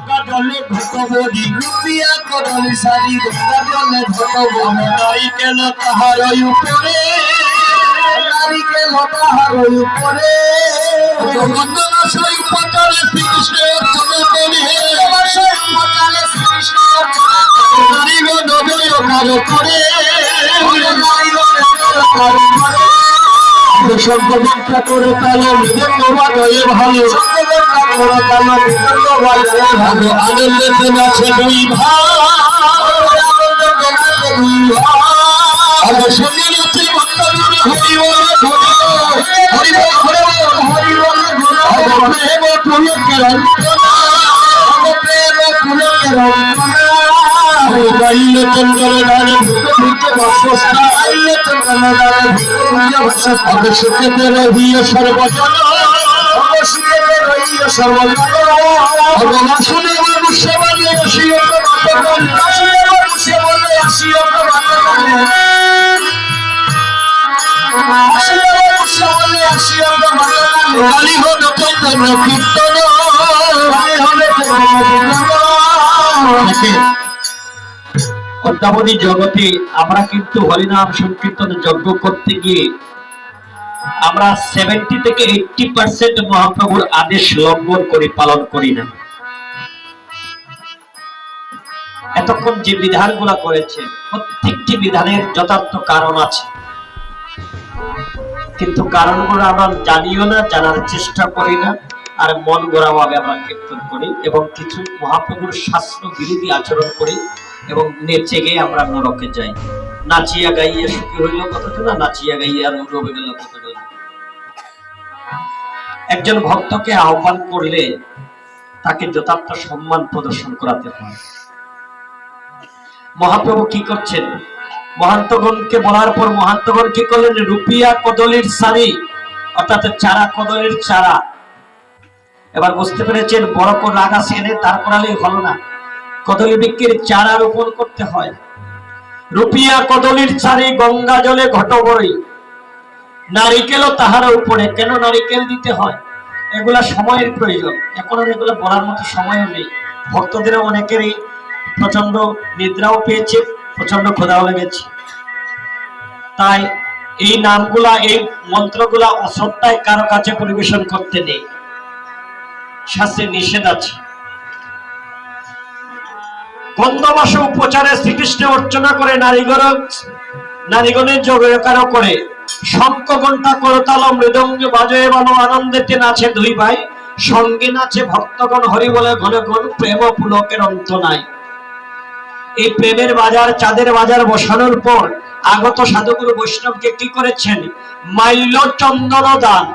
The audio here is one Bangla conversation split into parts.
গঙ্গা জলে ঘটবরি রুপিয়া কদলি সারি গঙ্গা জলে ঘটবরি নারিকেল তাহার উপরে নারিকেল তাহার উপরে বন্দনাশয় পতালে শ্রীকৃষ্ণ অর্চনা করি বন্দনাশয় পতালে শ্রীকৃষ্ণ অর্চনা করি নারীগণ নজয় কারো করে নারীগণ নজয় কারো করে সংকল্পটা করে তাহলে মৃদঙ্গ বাজয়ে ভালো সংকল্পটা করে তাহলে মৃদঙ্গ বাজয়ে ভালো আনন্দে নাচে দুই ভাই আনন্দে নাচে দুই ভাই আগে সঙ্গে নাচে ভক্তজনে হরি বল হরি বল হরি বল হরি বল আগে প্রেম পুলকের রঞ্জনা আগে প্রেম পুলকের রঞ্জনা গাইলে চন্দন গানে ভূত বাসস্থান গাইলে চন্দন গানে ভূত বাসস্থান আগে সুখেতে রহিয়ে সর্বজন আগে সুখেতে রহিয়ে সর্বজন আগে নাশুনে মানুষে বলে আসিও তো বাতকন নাশুনে মানুষে বলে আসিও তো বাতকন আসিও মানুষে বলে আসিও তো বাতকন গালি হলো চন্দন কীর্তন গালি হলো চন্দন কীর্তন অদ্যাবধি জগতে আমরা কিন্তু হরিনাম সংকীর্তন যজ্ঞ করতে গিয়ে আমরা 70 থেকে 80% মহাপ্রভুর আদেশ লঙ্ঘন করে পালন করি না। এতক্ষণ যে বিধানগুলো করেছে প্রত্যেকটি বিধানের যথার্থ কারণ আছে, কিন্তু কারণগুলো আমরা জানিও না, জানার চেষ্টা করি না, আর মন গড়া ভাবে আমরা কীর্তন করি এবং কিছু মহাপ্রভুর শাস্ত্র বিরোধী আচরণ করি এবং নেচে গিয়ে আমরা নরকে যাই। নাচিয়া গাইয়া সুখী হইল কতটা না, নাচিয়া গাইয়া রবে গেল কতটা। একজন ভক্তকে আহ্বান করলে তাকে যথার্থ সম্মান প্রদর্শন করাতে হয়। মহাপ্রভু কি করছেন? মহান্তগণকে বলার পর মহান্তগণ কি করলেন? রুপিয়া কদলির সারি, অর্থাৎ চারা, কদলির চারা। এবার বুঝতে পেরেছেন বড় করে রাগাছ এনে তার করালেই হলো না, কদলী বৃক্ষের চারা রোপণ করতে হয়। রুপিয়া কদলির চারি গঙ্গা জলে ঘটবরি নারিকেলও তাহার উপরে। কেন নারিকেল দিতে হয়? এগুলা সময়ের প্রয়োজন, এখন আর এগুলো বলার মতো সময়ও নেই। ভক্তদের অনেকেরই প্রচন্ড নিদ্রাও পেয়েছে, প্রচন্ড ক্ষুধাও লেগেছে, তাই এই নামগুলা, এই মন্ত্রগুলা অশ্রদ্ধায় কারো কাছে পরিবেশন করতে নেই, শাস্ত্রে নিষেধ আছে। গন্ধবাস উপচারে শ্রীকৃষ্ণ অর্চনা করে নারীগণের জয়কার করে শঙ্খ ঘণ্টা করতাল মৃদঙ্গ বাজয়ে ভালো আনন্দেতে নাচে দুই ভাই, সঙ্গে নাচে ভক্তগণ হরি বলে ঘন ঘন প্রেম পুলকের অন্ত নাই। এই প্রেমের বাজার, চাঁদের বাজার বসানোর পর আগত সাধুগুরু বৈষ্ণবকে কি করেছেন? মাল্য চন্দন দান,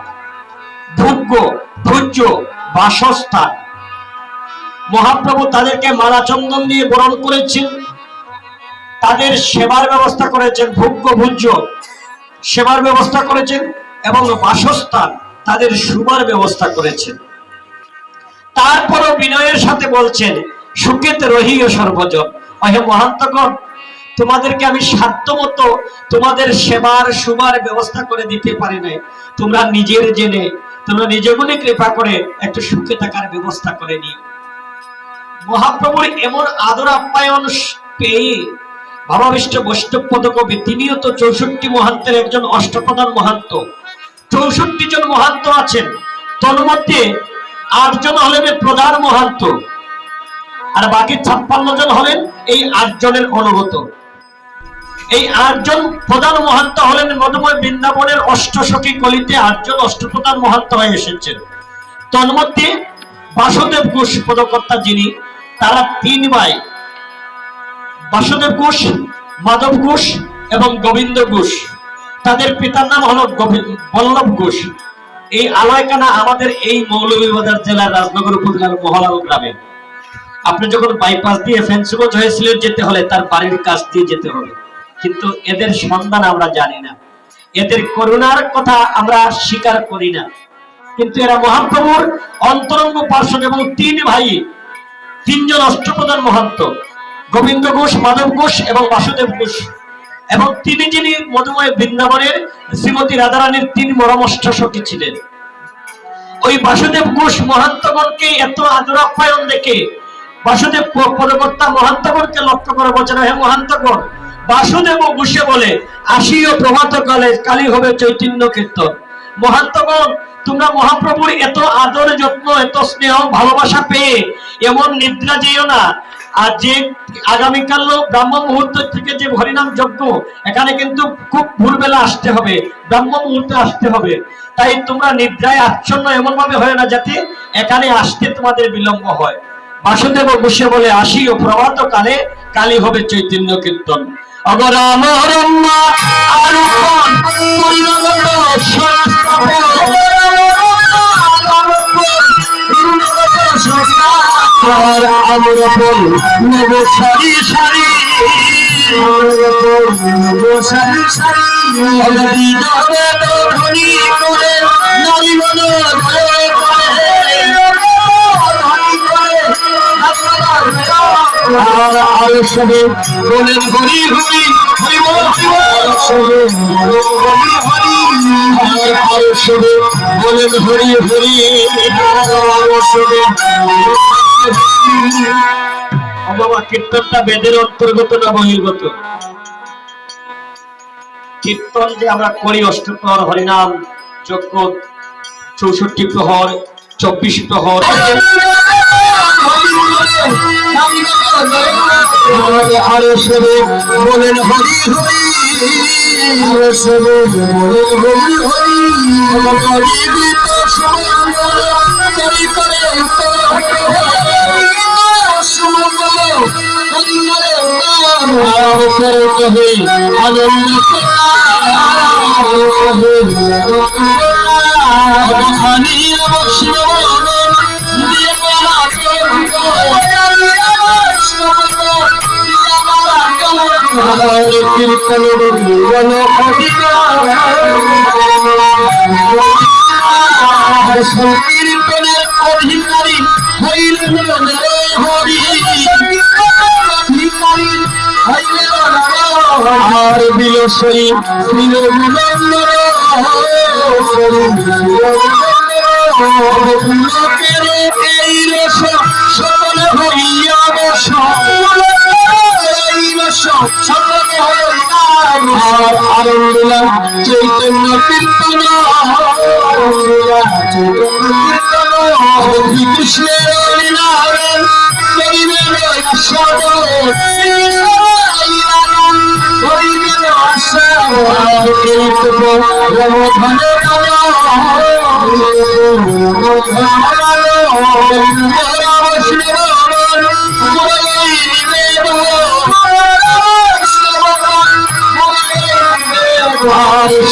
ভোগ্য ভোজ্য বাসস্থান। মহাপ্রভু তাদেরকে মালা চন্দন দিয়ে বরণ করেছেন, তাদের সেবার ব্যবস্থা করেছেন, ভোগ্য ভোজ্য সেবার ব্যবস্থা করেছেন এবং বাসস্থান তাদের শুবার ব্যবস্থা করেছেন। তারপরও বিনয়ের সাথে বলছেন সুখেতে রহিও সর্বজন। অহে মহান্তগণ, তোমাদেরকে আমি সাধ্যমতো তোমাদের সেবার শুবার ব্যবস্থা করে দিতে পারি নাই, তোমরা নিজের জেনে, তোমরা নিজগুণে কৃপা করে একটু সুখে থাকার ব্যবস্থা করে নিও। মহাপ্রভুর এমন আদর আপ্যায়ন পেয়ে ভাবাবিষ্ট বৈষ্ণব পদকবি, তিনিও তো 64 মহান্তের একজন অষ্টপ্রধান মহান্ত। 64 জন মহান্ত আছেন, তন্মধ্যে 8 জন হলেন প্রধান মহান্ত, আর বাকি 56 জন হলেন এই 8 জনের অনুগত। এই 8 জন প্রধান মহান্ত হলেন মধুময় বৃন্দাবনের অষ্টসখী কলিতে 8 জন অষ্টপ্রধান মহান্ত হয়ে এসেছেন। তন্মধ্যে বাসুদেব ঘোষ পদকর্তা যিনি, তারা 3 ভাই, বাসুদেব ঘোষ, মাধব ঘোষ এবং গোবিন্দ ঘোষ। তাদের পিতার নাম হলো বল্লভ ঘোষ। এই আলয়কানা আমাদের এই মৌলভীবাজার জেলার রাজনগর উপজেলার মহলাল গ্রামে। আপনি যখন বাইপাস দিয়ে ফেন্সগঞ্জ হয়ে সিলেট যেতে হলে তার বাড়ির কাছ দিয়ে যেতে হবে, কিন্তু এদের সন্ধান আমরা জানি না, এদের করুণার কথা আমরা স্বীকার করি না। কিন্তু এরা মহাপ্রভুর অন্তরঙ্গ পার্শ্বদ এবং 3 ভাই, 3 জন অষ্টপ্রধান মহান্ত, গোবিন্দ ঘোষ, মাধব ঘোষ এবং বাসুদেব ঘোষ। এবং তিনি যিনি মধুময় বৃন্দাবনের শ্রীমতী রাধারানীর 3 মরমষ্ট সখী ছিলেন। ওই বাসুদেব ঘোষ মহান্তগণকে এত আদর আপ্যায়ন দেখে বাসুদেব পদকর্তা মহান্তগণকে লক্ষ্য করে বলছেন, হে মহান্তগণ, বাসুদেব বসে বলে আসিও প্রভাত কালে, কালী হবে চৈতন্য কীর্তন। মহান্তগণ, তোমরা মহাপ্রভুর এত আদর যত্ন, এত স্নেহ ভালোবাসা পেয়ে এমন নিদ্রা যেও না। আর যে আগামীকাল ব্রাহ্ম মুহূর্ত থেকে যে হরিনাম যজ্ঞ, এখানে কিন্তু খুব ভোরবেলা আসতে হবে, ব্রাহ্ম মুহূর্তে আসতে হবে। তাই তোমরা নিদ্রায় আচ্ছন্ন এমন ভাবে হয় না যাতে এখানে আসতে তোমাদের বিলম্ব হয়। বাসুদেব বসে বলে আসিও প্রভাত কালে, কালী হবে চৈতন্য কীর্তন। অগরাম রম্মা আরুপন পরিণত আমরপন নব সারি সারি নারী আরো সবে বলেন হরি হরি হরি বল আরো সবে বলেন হরি হরি বাবা। কীর্তনটা বেদের অন্তর্গত না বহির্গত? কীর্তন যে আমরা করি অষ্টপ্রহর হরিনাম যজ্ঞ, 64 প্রহর, 24 প্রহর, আরো সবে বলেন হরি হরি আরো সবে বলেন হরি হরি সংকীর্তনের অধিকারী হইলেন হরি আর বিলসই এই রস সকল হইয়া আর আনন্দিলা চৈতন্য কীর্তন কৃষ্ণের নারায়ণ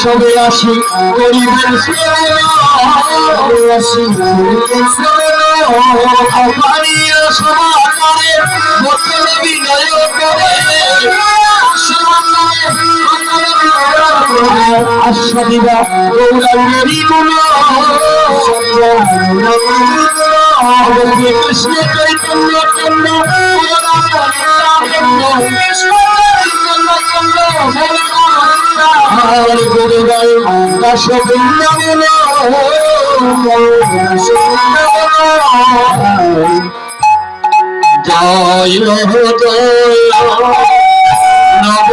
সবে আসি করিবেন আশ্বাদিবা গৌরাঙ্গেরই গুণ কৃষ্ণ চৈতন্য চন্দ্র আর গুরুদয় দাস বৃন্দাবন জয় জয় নব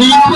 দীপ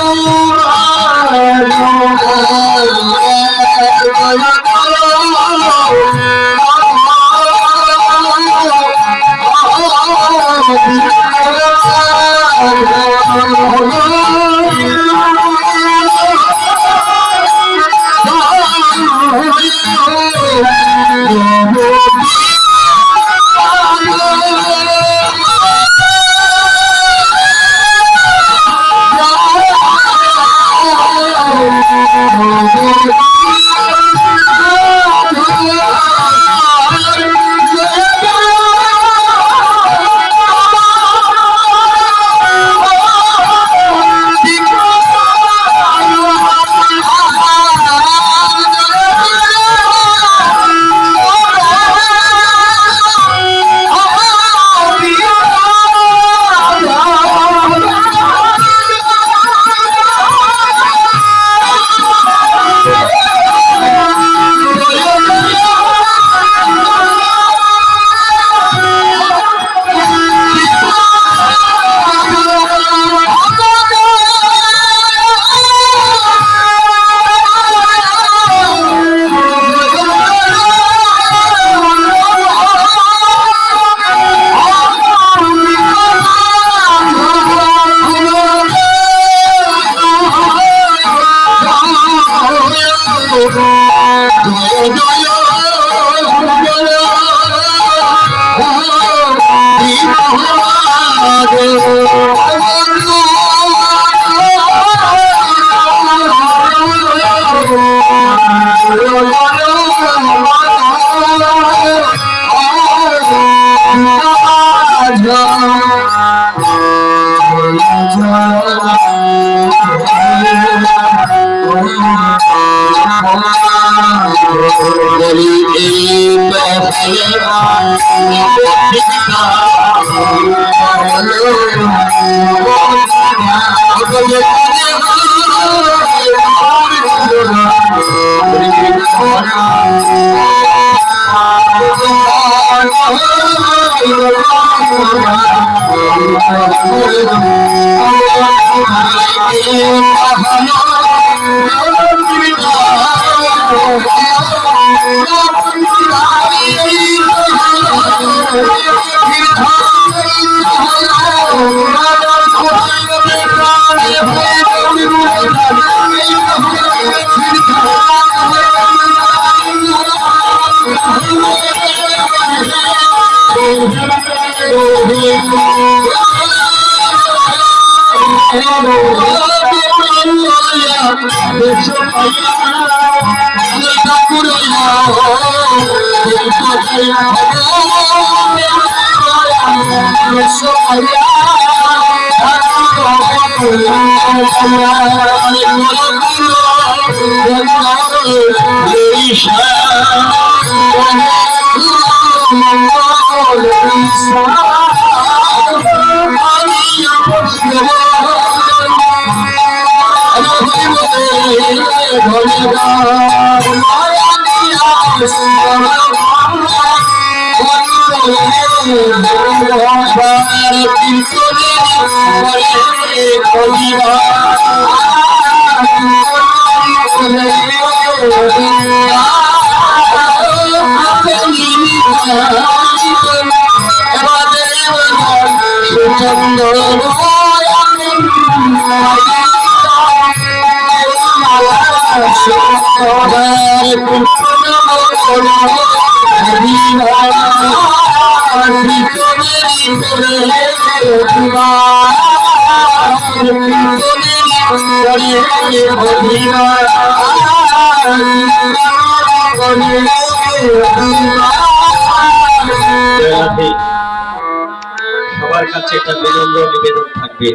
সবার কাছে একটা বিনম্র নিবেদন থাকবে,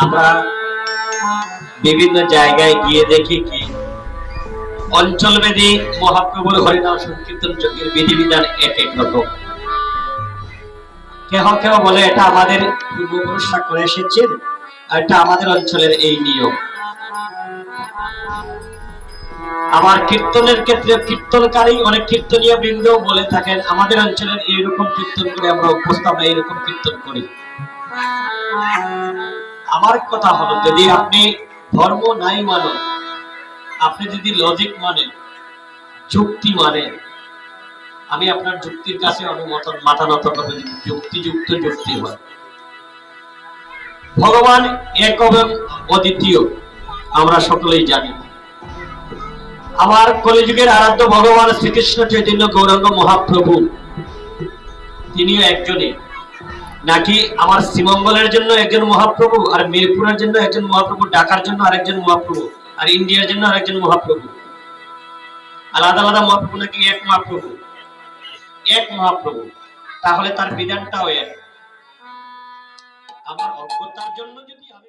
আমরা বিভিন্ন জায়গায় গিয়ে দেখি কি অঞ্চলভেদে মহাপ্রভুর হরিনাম সংকীর্তন যজ্ঞের বিধিবিধান এক এক রকম। কেহ কেহ বলে এটা আমাদের পূর্বপুরুষরা করে এসেছেন, আর এটা আমাদের অঞ্চলের এই নিয়ম। আমার কীর্তনের ক্ষেত্রে কীর্তনকারী অনেক কীর্তনীয় বৃন্দ বলে থাকেন আমাদের অঞ্চলের এইরকম কীর্তন করে আমরা অভ্যস্ত, আমরা এইরকম কীর্তন করি। আমার কথা হলো, যদি আপনি ধর্ম নাই মানেন, আপনি যদি লজিক মানেন, যুক্তি মানেন, আমি আপনার যুক্তির কাছে অনুমোদন মাথা নত করবো, যদি যুক্তিযুক্ত যুক্তি হয়। ভগবান এক এবং অদ্বিতীয় আমরা সকলেই জানি। আমার কলিযুগের আরাধ্য ভগবান শ্রীকৃষ্ণ চৈতন্য গৌরাঙ্গ মহাপ্রভু তিনিও একজনই, নাকি আমার শ্রীমঙ্গলের জন্য একজন মহাপ্রভু, আর মিরপুরের জন্য একজন মহাপ্রভু, ঢাকার জন্য আরেকজন মহাপ্রভু, আর ইন্ডিয়ার জন্য আরেকজন মহাপ্রভু? আলাদা আলাদা মহাপ্রভু নাকি এক মহাপ্রভু? এক মহাপ্রভু। তাহলে তার বিধানটাও এক। আমার অজ্ঞতার জন্য যদি আমি